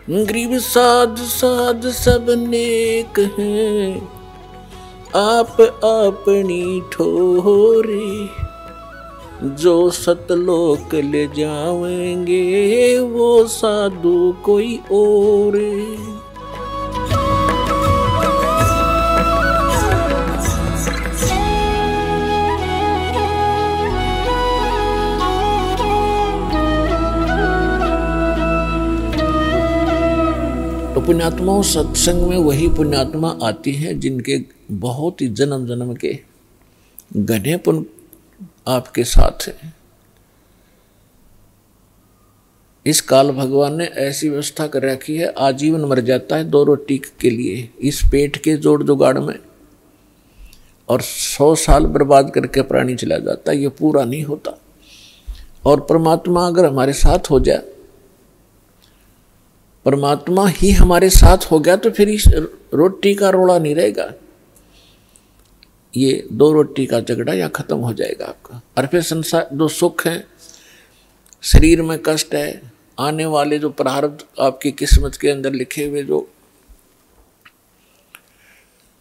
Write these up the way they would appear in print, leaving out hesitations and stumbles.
गरीब साध साध सब नेक हैं, आप अपनी ठोरे, जो सतलोक ले जाएंगे वो साधु कोई और। तो पुण्यात्माओं, सत्संग में वही पुण्यात्मा आती हैं जिनके बहुत ही जन्म जन्म के घने पुण्य आपके साथ है। इस काल भगवान ने ऐसी व्यवस्था कर रखी है, आजीवन मर जाता है 2 रोटी के लिए इस पेट के जोड़ जुगाड़ में, और 100 साल बर्बाद करके प्राणी चला जाता है, ये पूरा नहीं होता। और परमात्मा अगर हमारे साथ हो जाए, परमात्मा ही हमारे साथ हो गया, तो फिर इस रोटी का रोड़ा नहीं रहेगा, ये 2 रोटी का झगड़ा या खत्म हो जाएगा आपका। और फिर संसार जो सुख है, शरीर में कष्ट है, आने वाले जो प्रारब्ध आपकी किस्मत के अंदर लिखे हुए जो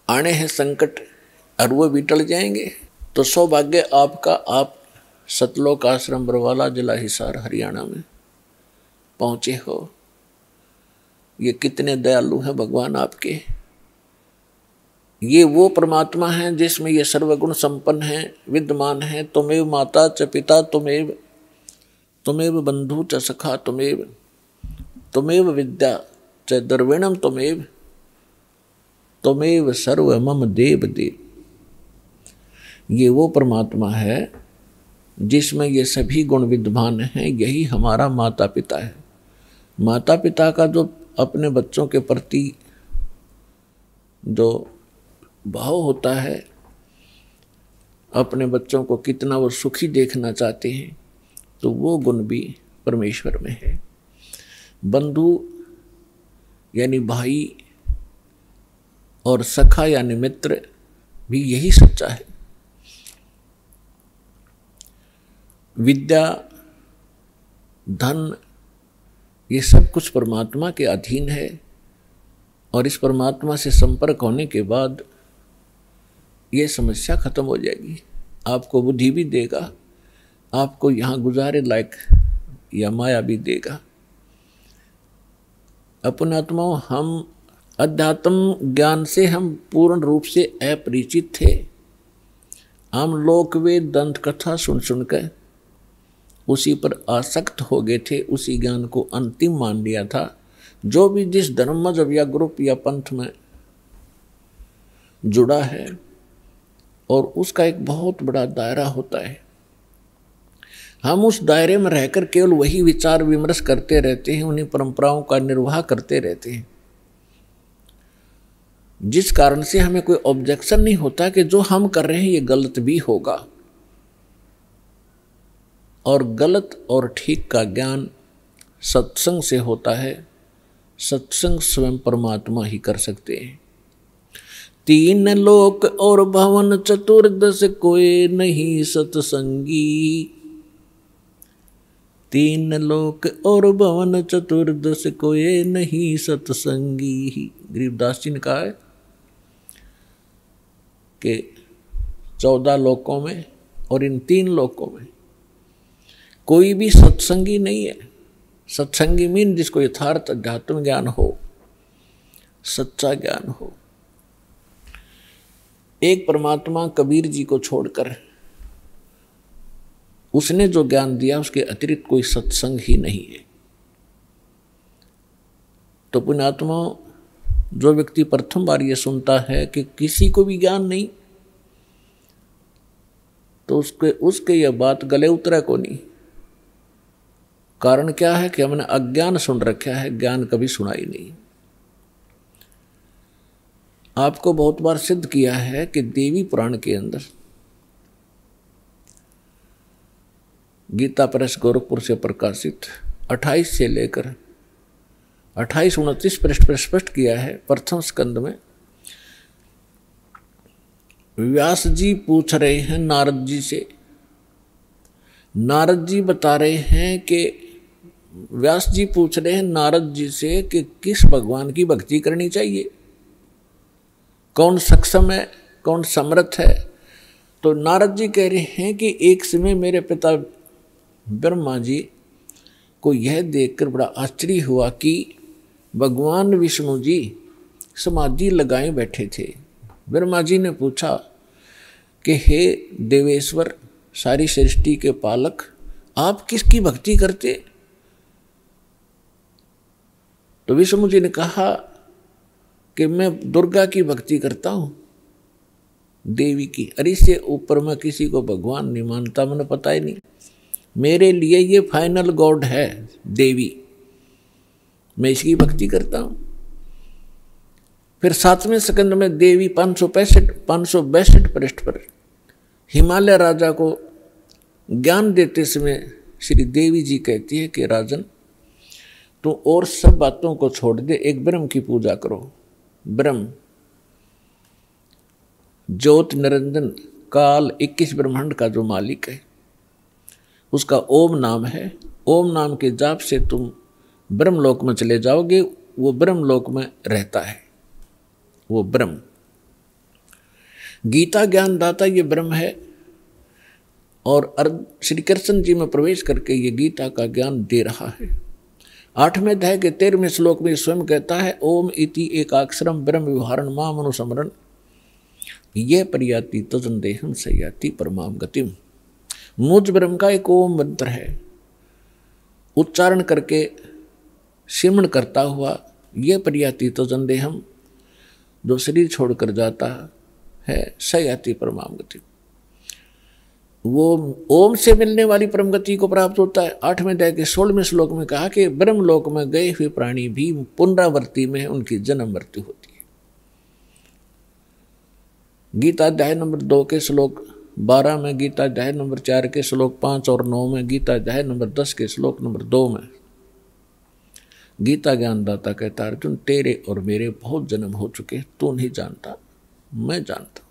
आने हैं संकट, और वो भी टल जाएंगे। तो सौभाग्य आपका, आप सतलोक आश्रम बरवाला, जिला हिसार, हरियाणा में पहुंचे हो। ये कितने दयालु हैं भगवान आपके। ये वो परमात्मा हैं जिसमें ये सर्वगुण संपन्न है, विद्यमान है। तुमेव माता च पिता तुमेव, तुमेव बंधु च सखा तुमेव, तुमेव विद्या च द्रविणम तुमेव, तुमेव सर्व मम देव देव। ये वो परमात्मा है जिसमें ये सभी गुण विद्यमान हैं। यही हमारा माता पिता है। माता पिता का जो अपने बच्चों के प्रति जो भाव होता है, अपने बच्चों को कितना वो सुखी देखना चाहते हैं, तो वो गुण भी परमेश्वर में है। बंधु यानी भाई और सखा यानी मित्र भी यही सच्चा है। विद्या, धन, ये सब कुछ परमात्मा के अधीन है। और इस परमात्मा से संपर्क होने के बाद ये समस्या खत्म हो जाएगी। आपको बुद्धि भी देगा, आपको यहाँ गुजारे लायक या माया भी देगा। अपने आत्माओं, हम अध्यात्म ज्ञान से हम पूर्ण रूप से अपरिचित थे। हम लोक वेद दंत कथा सुन सुनकर उसी पर आसक्त हो गए थे, उसी ज्ञान को अंतिम मान लिया था। जो भी जिस धर्म, मजहब या ग्रुप या पंथ में जुड़ा है, और उसका एक बहुत बड़ा दायरा होता है। हम उस दायरे में रहकर केवल वही विचार विमर्श करते रहते हैं, उन्हीं परंपराओं का निर्वाह करते रहते हैं, जिस कारण से हमें कोई ऑब्जेक्शन नहीं होता कि जो हम कर रहे हैं ये गलत भी होगा। और गलत और ठीक का ज्ञान सत्संग से होता है। सत्संग स्वयं परमात्मा ही कर सकते हैं। 3 लोक और भवन चतुर्दश कोई नहीं सत्संगी, 3 लोक और भवन चतुर्दश कोई नहीं सत्संगी। गरीबदास जी ने कहा है कि 14 लोकों में और इन 3 लोकों में कोई भी सत्संगी नहीं है। सत्संगी मीन जिसको यथार्थ अध्यात्म ज्ञान हो, सच्चा ज्ञान हो। एक परमात्मा कबीर जी को छोड़कर उसने जो ज्ञान दिया उसके अतिरिक्त कोई सत्संग ही नहीं है। तो पुण्यात्मा, जो व्यक्ति प्रथम बार ये सुनता है कि किसी को भी ज्ञान नहीं, तो उसके यह बात गले उतरा को नहीं। कारण क्या है कि हमने अज्ञान सुन रखा है, ज्ञान कभी सुना ही नहीं। आपको बहुत बार सिद्ध किया है कि देवी पुराण के अंदर, गीता प्रेस गोरखपुर से प्रकाशित 28 से लेकर 28-29 पृष्ठ पर स्पष्ट किया है। प्रथम स्कंद में व्यास जी पूछ रहे हैं नारद जी से। नारद जी बता रहे हैं कि व्यास जी पूछ रहे हैं नारद जी से कि किस भगवान की भक्ति करनी चाहिए, कौन सक्षम है, कौन समर्थ है। तो नारद जी कह रहे हैं कि एक समय मेरे पिता ब्रह्मा जी को यह देखकर बड़ा आश्चर्य हुआ कि भगवान विष्णु जी समाधि लगाए बैठे थे। ब्रह्मा जी ने पूछा कि हे देवेश्वर, सारी सृष्टि के पालक, आप किसकी भक्ति करते? तो विष्णु जी ने कहा कि मैं दुर्गा की भक्ति करता हूं, देवी की। अरे इससे ऊपर मैं किसी को भगवान नहीं मानता, मैंने पता ही नहीं। मेरे लिए ये फाइनल गॉड है देवी, मैं इसकी भक्ति करता हूं। फिर 7वें स्कंद में देवी 562 पृष्ठ पर हिमालय राजा को ज्ञान देते समय श्री देवी जी कहती है कि राजन, तू और सब बातों को छोड़ दे, एक ब्रह्म की पूजा करो। ब्रह्म ज्योत निरंजन काल 21 ब्रह्मांड का जो मालिक है, उसका ओम नाम है। ओम नाम के जाप से तुम ब्रह्मलोक में चले जाओगे। वो ब्रह्मलोक में रहता है, वो ब्रह्म। गीता ज्ञान दाता ये ब्रह्म है, और श्री कृष्ण जी में प्रवेश करके ये गीता का ज्ञान दे रहा है। 8वें अध्याय के 13वें श्लोक में स्वयं कहता है, ओम इति एकाक्षरम ब्रह्म विहारण माम अनुसमरण ये परियाति तजन देहम सयाति परमाम गतिम। मुझ ब्रह्म का एक ओम मंत्र है, उच्चारण करके सिमरण करता हुआ ये परियाति तजन देहम, जो शरीर छोड़कर जाता है, सयाति परमाम गति, वो ओम से मिलने वाली परम गति को प्राप्त होता है। 8वें अध्याय के 16वें श्लोक में कहा कि ब्रह्मलोक में गए हुए प्राणी भी पुनरावृत्ति में उनकी जन्म मृत्यु होती है। गीता अध्याय नंबर 2 के श्लोक 12 में, गीता अध्याय नंबर 4 के श्लोक 5 और 9 में, गीता अध्याय नंबर 10 के श्लोक नंबर 2 में गीता ज्ञानदाता कहता है, अर्जुन तेरे और मेरे बहुत जन्म हो चुके, तू नहीं जानता, मैं जानता।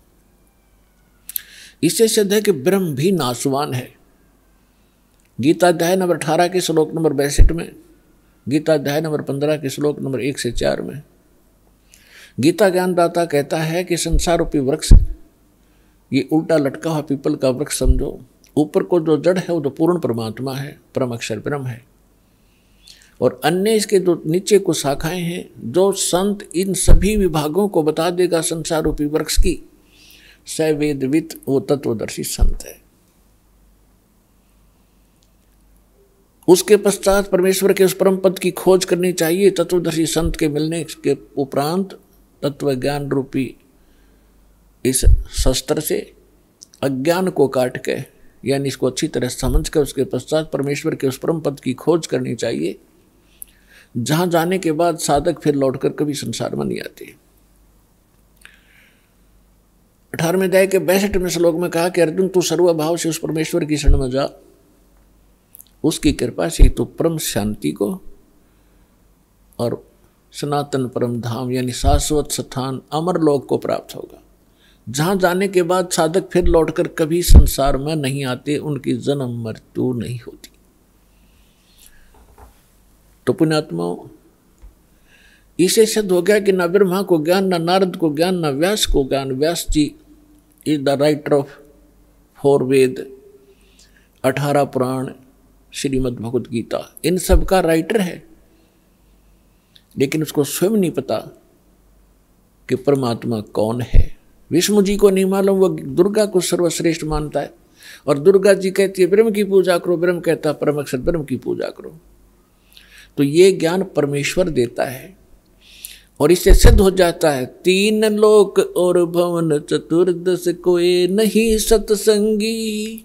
इससे सिद्ध है कि ब्रह्म भी नाशवान है। गीता अध्याय नंबर 18 के श्लोक नंबर 62 में, गीता अध्याय नंबर 15 के श्लोक नंबर 1 से 4 में गीता ज्ञानदाता कहता है कि संसार रूपी वृक्ष ये उल्टा लटका हुआ पीपल का वृक्ष समझो। ऊपर को जो जड़ है वो तो पूर्ण परमात्मा है, परम अक्षर ब्रह्म है, और अन्य इसके जो नीचे को शाखाएं हैं, जो संत इन सभी विभागों को बता देगा संसार रूपी वृक्ष की, स वेदवित, वो तत्वदर्शी संत है। उसके पश्चात परमेश्वर के उस परम पद की खोज करनी चाहिए। तत्वदर्शी संत के मिलने के उपरांत तत्व ज्ञान रूपी इस शस्त्र से अज्ञान को काट के, यानी इसको अच्छी तरह समझ कर उसके पश्चात परमेश्वर के उस परम पद की खोज करनी चाहिए, जहां जाने के बाद साधक फिर लौटकर कभी संसार में नहीं आते। 18वें अध्याय के 62वें श्लोक में कहा कि अर्जुन तू सर्वभाव से उस परमेश्वर की शरण में जा, उसकी कृपा से तू परम शांति को और सनातन परम धाम यानी शाश्वत स्थान अमर लोक को प्राप्त होगा, जहां जाने के बाद साधक फिर लौटकर कभी संसार में नहीं आते, उनकी जन्म मृत्यु नहीं होती। तो पुण्यात्माओं, इसे सिद्ध हो गया कि न ब्रह्मा को ज्ञान, न नारद को ज्ञान, न व्यास को ज्ञान। व्यास जी इज द राइटर ऑफ 4 वेद, 18 पुराण, श्रीमद् भगवत गीता, इन सब का राइटर है, लेकिन उसको स्वयं नहीं पता कि परमात्मा कौन है। विष्णु जी को नहीं मालूम, वो दुर्गा को सर्वश्रेष्ठ मानता है, और दुर्गा जी कहती है ब्रह्म की पूजा करो, ब्रह्म कहता है परम अक्षर ब्रह्म की पूजा करो। तो ये ज्ञान परमेश्वर देता है, और इससे सिद्ध हो जाता है 3 लोक और भवन चतुर्दश कोई नहीं सत्संगी।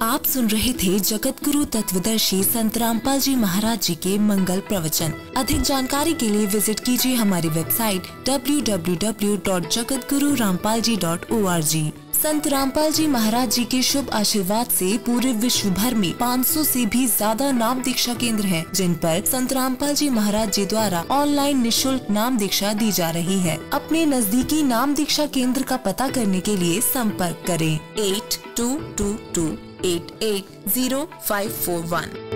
आप सुन रहे थे जगत गुरु तत्वदर्शी संत रामपाल जी महाराज जी के मंगल प्रवचन। अधिक जानकारी के लिए विजिट कीजिए हमारी वेबसाइट www.jagatgururampalji.org। संत रामपाल जी महाराज जी के शुभ आशीर्वाद से पूरे विश्व भर में 500 से भी ज्यादा नाम दीक्षा केंद्र हैं, जिन पर संत रामपाल जी महाराज जी द्वारा ऑनलाइन निशुल्क नाम दीक्षा दी जा रही है। अपने नजदीकी नाम दीक्षा केंद्र का पता करने के लिए संपर्क करें 8222880541।